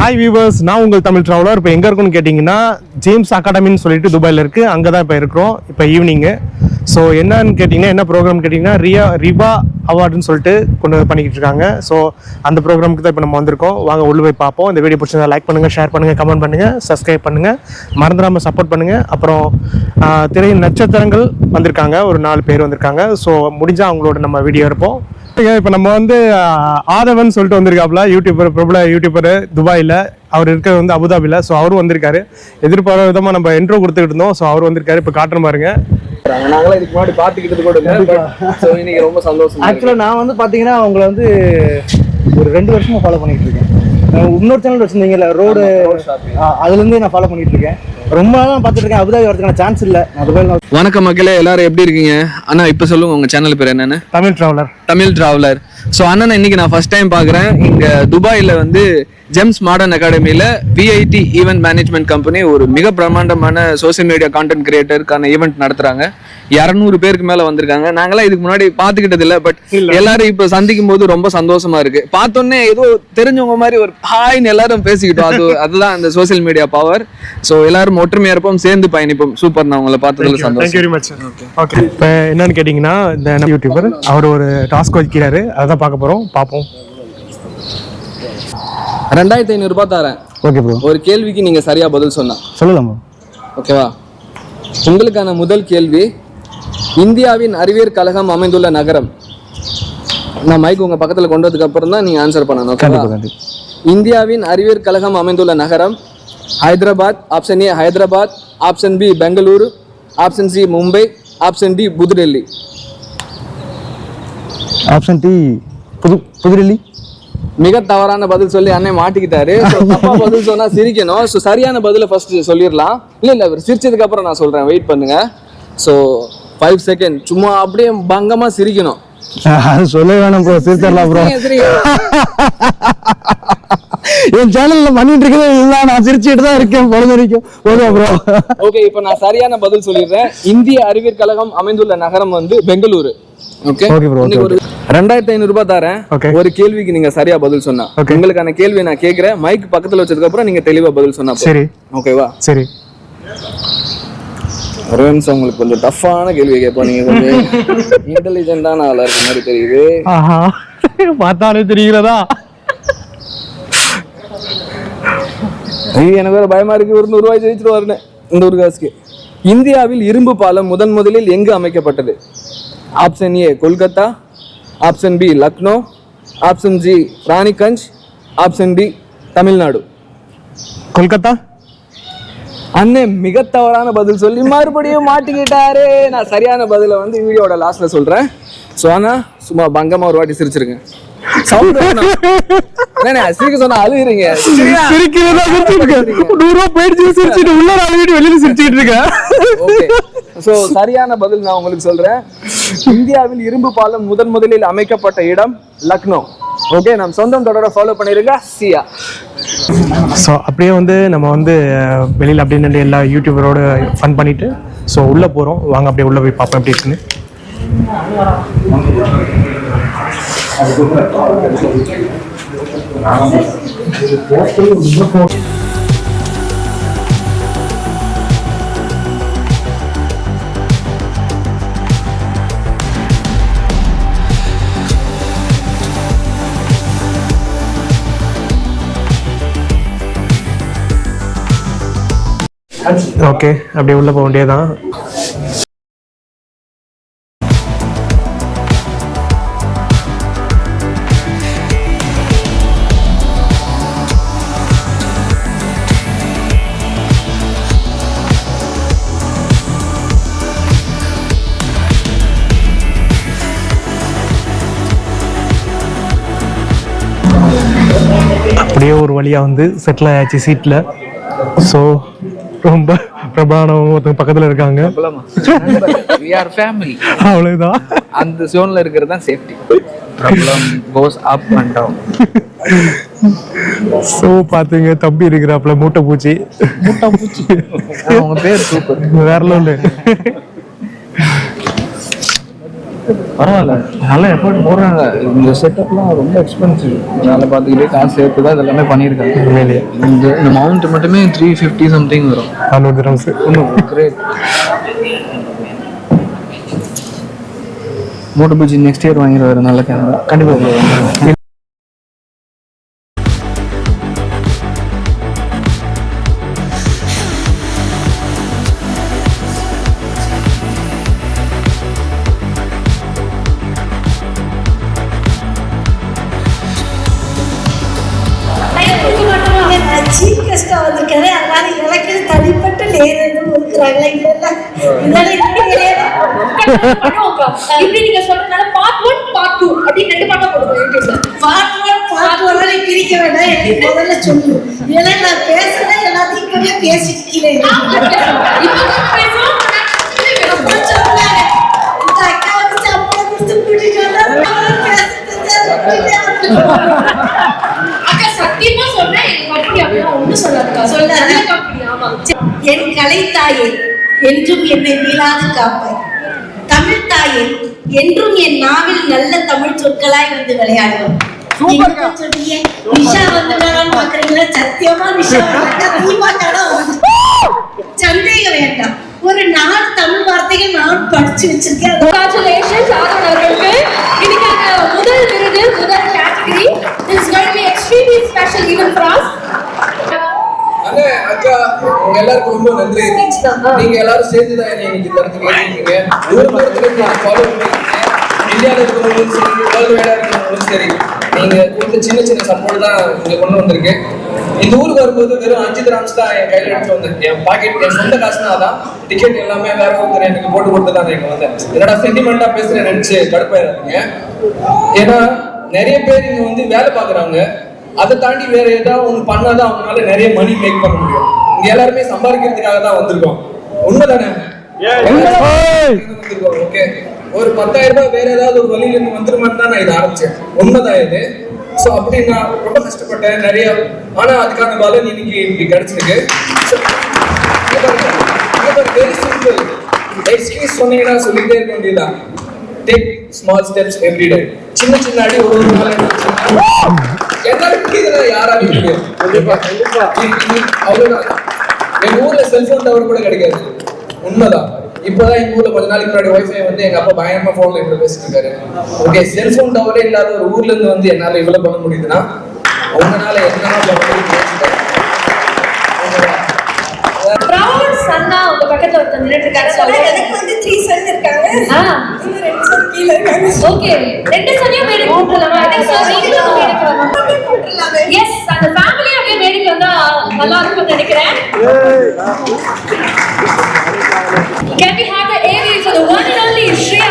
Hi viewers, நான் உங்கள் Tamil traveller. இப்போ எங்கே இருக்குன்னு கேட்டிங்கன்னா ஜேம்ஸ் அகாடமின்னு சொல்லிட்டு துபாயில் இருக்குது. அங்கே தான் இப்போ இருக்கிறோம். இப்போ ஈவினிங்கு. ஸோ என்னன்னு கேட்டிங்கன்னா, என்ன ப்ரோக்ராம் கேட்டிங்கன்னா ரிபா அவார்டுன்னு சொல்லிட்டு கொண்டு பண்ணிக்கிட்டு இருக்காங்க. ஸோ அந்த ப்ரோக்ராமுக்கு தான் இப்போ நம்ம வந்திருக்கோம். வாங்க உள்ள போய் பார்ப்போம். இந்த வீடியோ பிடிச்சதை லைக் பண்ணுங்கள், ஷேர் பண்ணுங்கள், கமெண்ட் பண்ணுங்கள், சப்ஸ்கிரைப் பண்ணுங்கள், மறந்துடாமல் சப்போர்ட் பண்ணுங்கள். அப்புறம் திரையின் நட்சத்திரங்கள் வந்திருக்காங்க, ஒரு 4 பேர் வந்திருக்காங்க. ஸோ முடிஞ்சால் அவங்களோட நம்ம வீடியோ இருப்போம். இப்போ நம்ம வந்து ஆதவன் சொல்லிட்டு வந்திருக்காப்புல, பிரபல யூடியூபர் துபாயில். அவர் இருக்கிறது வந்து அபுதாபியில். ஸோ அவரும் வந்திருக்காரு. எதிர்பாராத விதமாக நம்ம இன்ட்ரோ கொடுத்துக்கிட்டு இருந்தோம். ஸோ அவர் வந்திருக்காரு. இப்போ காட்டுற பாருங்க. நாங்களாம் இதுக்கு முன்னாடி பார்த்துக்கிட்டது கூட இன்னைக்கு ரொம்ப சந்தோஷம். ஆக்சுவலாக நான் வந்து பார்த்தீங்கன்னா உங்களை வந்து ஒரு 2 வருஷமா ஃபாலோ பண்ணிட்டு இருக்கேன். இன்னொரு சேனல் வச்சிருந்தீங்கல்ல, ரோடு, அதுலேருந்து நான் ஃபாலோ பண்ணிட்டு இருக்கேன். ரொம்ப நாளாக பார்த்துட்டு இருக்கேன். அபுதாபி வரதுக்கான சான்ஸ் இல்லை. வணக்கம் மக்களே, எல்லாரும் எப்படி இருக்கீங்க? அண்ணா இப்போ சொல்லுங்க, உங்க சேனல் பேர் என்னன்னு? தமிழ் டிராவலர். ஸோ அண்ணா இன்னைக்கு நான் ஃபர்ஸ்ட் டைம் பார்க்குறேன். இங்கே துபாயில் வந்து ஜெம்ஸ் மாடர்ன் அகாடமியில் விஐடி ஈவெண்ட் மேனேஜ்மெண்ட் கம்பெனி ஒரு மிக பிரம்மாண்டமான சோசியல் மீடியா கான்டென்ட் கிரியேட்டருக்கான ஈவெண்ட் நடத்துறாங்க. 200 பேருக்கு மேலே வந்திருக்காங்க. நாங்களாம் இதுக்கு முன்னாடி பார்த்துக்கிட்டது இல்லை, பட் எல்லாரும் இப்போ சந்திக்கும் போது ரொம்ப சந்தோஷமா இருக்கு. பார்த்தோன்னே ஏதோ தெரிஞ்சவங்க மாதிரி ஒரு ஹாய்ன்னு எல்லாரும் பேசிக்கிட்டோம். அதுதான் அந்த சோசியல் மீடியா பவர். ஸோ எல்லாரும் ஒற்றுமையா இருப்போம், சேர்ந்து பயணிப்போம். சூப்பர், நான் உங்களை பார்த்ததுல சந்தோஷம். ஓகே, இப்போ என்னன்னு கேட்டிங்கன்னா, இந்த யூடியூபர் அவர் ஒரு டாஸ்க் வைக்கிறாரு. அதான் பார்க்க போகிறோம், பார்ப்போம். 2500 ரூபாய் தரேன். Okay bro. ஒரு கேள்விக்கு நீங்க சரியா பதில் சொன்னா சொல்லலாம். ஓகேவா? உங்களுக்கான முதல் கேள்வி, இந்தியாவின் அறிவியல் கழகம் அமைந்துள்ள நகரம். நான் மைக் உங்க பக்கத்துல கொண்டு வந்ததுக்கு அப்புறம் தான் நீங்க ஆன்சர் பண்ணணும். ஓகேவா? இந்தியாவின் அறிவியல் கழகம் அமைந்துள்ள நகரம் Hyderabad. Option A Hyderabad, option B Bengaluru, option C Mumbai, option D New Delhi. Option D New Delhi. மிக தவறான பதில் சொல்லி அண்ணன் மாட்டிக்கிட்டாரு. தப்பா பதில் சொன்னா சிரிக்கணும். ஸோ சரியான பதில ஃபர்ஸ்ட் சொல்லிடலாம். இல்ல அவர் சிரிச்சதுக்கு அப்புறம் நான் சொல்றேன், வெயிட் பண்ணுங்க. ஸோ 5 செகண்ட் சும்மா அப்படியே பங்கமா சிரிக்கணும். சொல்ல வேணாம் ப்ரோ, சிரிச்சிடலாம் ப்ரோ. என் சேனல்ல பண்ணிட்டு இருக்கிறது இதுதான். நான் சிரிச்சுட்டு தான் இருக்கேன் பொழுது வரைக்கும். ப்ரோ ஓகே, இப்போ நான் சரியான பதில் சொல்லிடுறேன். இந்திய அறிவியல் கழகம் அமைந்துள்ள நகரம் வந்து பெங்களூரு. Okay bro. 2500 ரூபாய் தரேன். ஒரு கேள்விக்கு நீங்க சரியா பதில் சொன்னா. உங்களுக்கான கேள்வி நான் கேட்கிறேன். மைக் பக்கத்துல வச்சதுக்கு அப்புறம் நீங்க தெளிவா பதில் சொன்னா சரி. ஓகேவா? சரி. ஒரு நிமிஷம், உங்களுக்கு கொஞ்சம் டஃப்பான கேள்வி கேட்போம். நீங்க கொஞ்சம் இன்டெலிஜென்ட்டான ஆளா இருக்க மாதிரி தெரியுது. பார்த்தாலே தெரிகிறதா? எனக்கு வேற பயமா இருக்கு. ஒரு 100 ரூபாய் ஜெயிச்சுட்டு வரணும் இந்த ஒரு காசுக்கு. இந்தியாவில் இரும்பு பாலம் முதலில் எங்கு அமைக்கப்பட்டது? Option A Kolkata, option B Lucknow, option G Raniganj, option D Tamil Nadu. Kolkata. அண்ணன் மிக தவறான பதில் சொல்லி மறுபடியும் மாட்டிக்கிட்டாரு. நான் சரியான பதில வந்து வீடியோட லாஸ்ட்ல சொல்றேன். ஸோ ஆனா சும்மா பங்கமா ஒரு வாட்டி சிரிச்சிருக்கேன். சிரிக்க சொன்னா அழுகிறீங்க. சரியான பதில் நான் உங்களுக்கு சொல்றேன். இந்தியாவில் இரும்பு பாலம் முதலில் அமைக்கப்பட்ட இடம் லக்னோ. ஓகே, நம்ம சொந்தம் தொடர ஃபாலோ பண்ணிருங்க. சியா. ஸோ அப்படியே வந்து நம்ம வந்து வெளியில் அப்படியே நின்று எல்லா யூடியூபரோட ஃபன் பண்ணிட்டு ஸோ உள்ளே போகிறோம். வாங்க அப்படியே உள்ளே போய் பார்ப்போம் எப்படி இருக்குன்னு. ஓகே, அப்படியே உள்ள போக வேண்டியதான். அப்படியே ஒரு வழியாக வந்து செட்டில் ஆயாச்சு சீட்டில். ஸோ ரொம்ப பிரபலமான ஒருத்தங்க பக்கத்தில் இருக்காங்க. அவ்வளோதான், அந்த ஜோன்ல இருக்கிறது தான் safety. Problem goes up and down. So பார்த்துங்க, தம்பி இருக்கிறாப்புல மூட்டை பூச்சி. அவங்க பேர் சூப்பர், வேற லெவலு. பரவாயில்ல, நல்லா எஃபர்ட் போடுறாங்க. இந்த செட்டப்லாம் ரொம்ப எக்ஸ்பென்சிவ். வேலை பார்த்துக்கிட்டே காசு சேர்த்து தான் இதெல்லாமே பண்ணியிருக்காங்க. உண்மையிலேயே இந்த மவுண்ட் மட்டுமே 350 சம்திங் வரும். 400 dirhams. கிரேட். மோட்டோ பிஜி நெக்ஸ்ட் இயர் வாங்கிடுவாரு நல்ல கேமரா. கண்டிப்பாக சீஃப் கெஸ்டா வந்திருக்காரு. அதனால எனக்கு தனிப்பட்ட நேரம் ஒதுக்குறாங்களா இல்ல இப்படி நீங்க சொல்றதுனால பார்ட் 1 பார்ட் 2 அப்படி 2 பார்ட்டா போடுவோம் யூடியூப்ல. பார்ட் 1 பிரிக்க வேண்டாம். எனக்கு முதல்ல சொல்லு. ஏன்னா நான் பேசுறேன் எல்லாத்தையும் இப்பவே பேசிட்டு கீழே அக்கா வந்து சம்பளம் கொடுத்து கூட்டிட்டு வந்தா அக்கா சத்தியமா சொன்னேன் கம்பெனி அப்படின்னா ஒண்ணும் சொல்லாதுக்கா. சொல்லாத கம்பெனி. ஆமா. என் கலைத்தாயே என்றும் என்னை மீளாது காப்பாய். தமிழ் தாயே என்றும் என் நாவில் நல்ல தமிழ் சொற்களாய் வந்து விளையாடுவோம். நிஷா வந்துட்டாரான்னு பாக்குறீங்களா? சத்தியமா நிஷா சந்தேகம் வேண்டாம். ஒரு 4 தமிழ் வார்த்தைகள் நான் படிச்சு வச்சிருக்கேன். Congratulations ஆதவன் அவர்களுக்கு. இன்னைக்கான முதல் விருது, முதல் category. This is going to be extremely special even for us. அக்கா உங்க எல்லாருக்கும் ரொம்ப நன்றி. நீங்க எல்லாரும் சேர்ந்து தான் இன்னைக்கு தரத்துக்கு ஏற்றிருக்கீங்க. தூரத்துல ஃபாலோ பண்ணிருக்கீங்க. இந்தியாவில் இருக்கிறவங்களும் சரி, வேர்ல்டு வைடா இருக்கிறவங்களும் சரி, நீங்க கொடுத்த சின்ன சின்ன சப்போர்ட் தான் இங்க கொண்டு வந்திருக்கு. இந்த ஊருக்கு வரும்போது வெறும் 5 dirhams தான் என் கையில எடுத்து வந்தேன். என் பாக்கெட், என் சொந்த காசுனா தான். டிக்கெட் எல்லாமே வேற ஒருத்தர் எனக்கு போட்டு கொடுத்து தான் இங்க வந்தேன். என்னடா சென்டிமெண்டா பேசுறேன் நினைச்சு கடுப்பாயிராதீங்க. ஏன்னா நிறைய பேர் இங்க வந்து வேலை பாக்குறாங்க. அதை தாண்டி வேற ஏதாவது ஒண்ணு பண்ணாதான் அவங்களால நிறைய மணி மேக் பண்ண முடியும். இங்க எல்லாருமே சம்பாதிக்கிறதுக்காக தான் வந்திருக்கோம். உண்மைதானே? ஓகே, ஒரு 10,000 ரூபாய் வேற ஏதாவது ஒரு வழியில இருந்து வந்துருமான்னு தான் நான் இதை ஆரம்பிச்சேன். உண்மைதான் இது. ஸோ அப்படி நான் ரொம்ப கஷ்டப்பட்டேன் நிறைய. ஆனா அதுக்கான பலன் இன்னைக்கு இப்படி கிடைச்சிருக்கு. Very simple. எக்ஸ்கியூஸ் சொன்னீங்கன்னா சொல்லிட்டே இருக்க வேண்டியதுதான். Take small steps every day. சின்ன சின்ன அடி ஒரு நாள் எல்லாரும் முடியுதுன்னா யாராலையும் முடியும். அவ்வளவுதான். எங்க ஊர்ல செல்போன் டவர் கூட கிடைக்காது. உண்மைதான். இப்பதான் எங்க ஊர்ல கொஞ்ச நாளைக்கு முன்னாடி வைஃபை வந்து எங்க அப்பா பயங்கரமா போன்ல இவ்வளவு பேசிட்டு இருக்காரு. ஓகே, செல்போன் டவரே இல்லாத ஒரு ஊர்ல இருந்து வந்து என்னால இவ்வளவு பண்ண முடியுதுன்னா உங்களால என்னன்னா பண்ண முடியும். Proud சன்னா உங்க பக்கத்துல ஒருத்தர் நின்னுட்டு இருக்காரு. எனக்கு வந்து 3 சன் இருக்காங்க. இன்னும் 2 சன் கீழ இருக்காங்க. ஓகே, 2 சனியா மேடைக்கு கூப்பிடலாமா? நீங்களும் மேடைக்கு வரலாம். எஸ், அந்த ஃபேமிலி அப்படியே மேடைக்கு வந்தா நல்லா இருக்கும்னு நினைக்கிறேன். Can we have the AV for the one and only Shreya?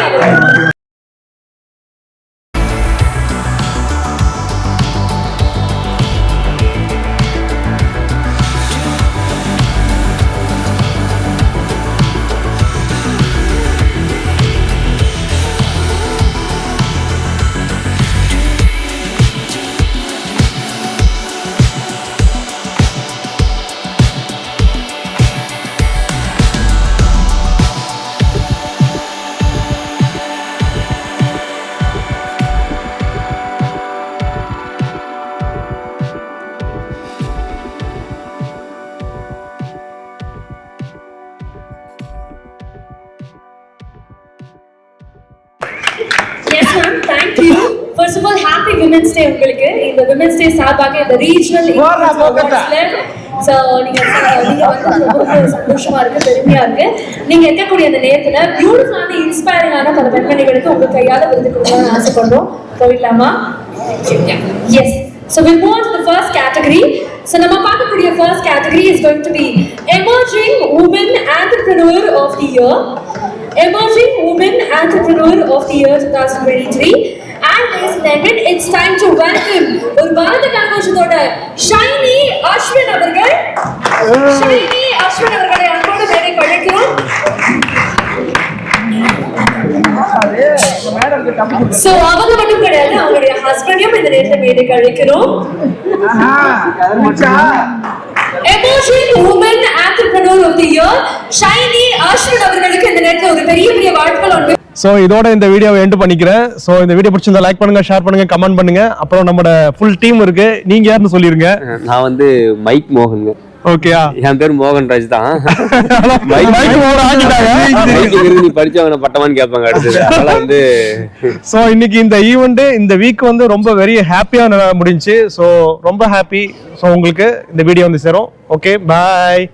Yes ma'am, thank you. First of all, happy Women's Day உங்களுக்கு. இந்த Women's Day சார்பாக இந்த regional ஸோ நீங்க வந்து ரொம்ப சந்தோஷமா இருக்கு, பெருமையா இருக்கு. நீங்க இருக்கக்கூடிய அந்த நேரத்துல பியூட்டிஃபுல்லான இன்ஸ்பைரிங்கான பல பெண்மணிகளுக்கு உங்க கையால விருது கொடுக்கணும்னு ஆசைப்படுறோம். போயிடலாமா? S. So we'll move on to the first category. So நம்ம பார்க்கக்கூடிய first category is going to be Emerging Women Entrepreneur of the Year. Emerging Women Entrepreneur of the Year 2023. And ladies and gentlemen, it's time to welcome ஒரு பாரத கரகோஷத்தோட ஷைனி அஸ்வின் அவர்கள். ஷைனி அஸ்வின் அவர்களை அன்போடு மேடைக்கு அழைக்கிறோம். So அவங்க மட்டும் கிடையாது, அவங்களுடைய ஹஸ்பண்டையும் இந்த நேரத்தில் மேடைக்கு அழைக்கிறோம். Emotion woman entrepreneur of the year Shiny Ashran அவர்களுக்கு இந்த நேரத்துல ஒரு பெரிய பெரிய வாழ்த்துக்கள். ஸோ இதோட இந்த வீடியோவை எண்ட் பண்ணிக்கிறேன். ஸோ இந்த வீடியோ பிடிச்சிருந்தா லைக் பண்ணுங்க, ஷேர் பண்ணுங்க, கமெண்ட் பண்ணுங்க. அப்புறம் நம்மளோட ஃபுல் டீம் இருக்கு. நீங்க யாருன்னு சொல்லிருங்க. நான் வந்து மைக் மோகன். ஓகேயா? என் பேர் மோகன்ராஜ் தான். நீ படிச்சவங்க பட்டமான்னு கேட்பாங்க அடுத்தது. அதனால வந்து ஸோ இன்னைக்கு இந்த ஈவெண்ட் இந்த வீக் வந்து ரொம்ப வெரி ஹாப்பியா முடிஞ்சுச்சு. ஸோ ரொம்ப ஹாப்பி. ஸோ உங்களுக்கு இந்த வீடியோ வந்து சேரும். ஓகே, பாய்.